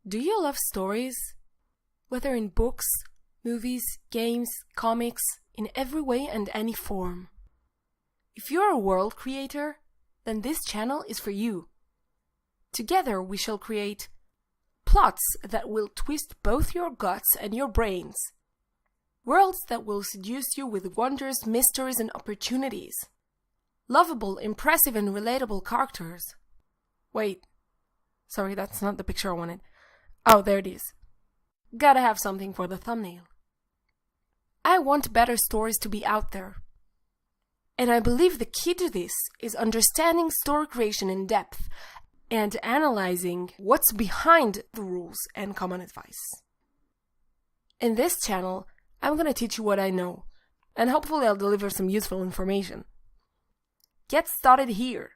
Do you love stories? Whether in books, movies, games, comics, in every way and any form. If you're a world creator, then this channel is for you. Together we shall create plots that will twist both your guts and your brains. Worlds that will seduce you with wonders, mysteries, and opportunities. Lovable, impressive, and relatable characters. Wait. Sorry, that's not the picture I wanted. Oh, there it is. Gotta have something for the thumbnail. I want better stories to be out there. And I believe the key to this is understanding story creation in depth and analyzing what's behind the rules and common advice. In this channel, I'm gonna teach you what I know, and hopefully I'll deliver some useful information. Get started here!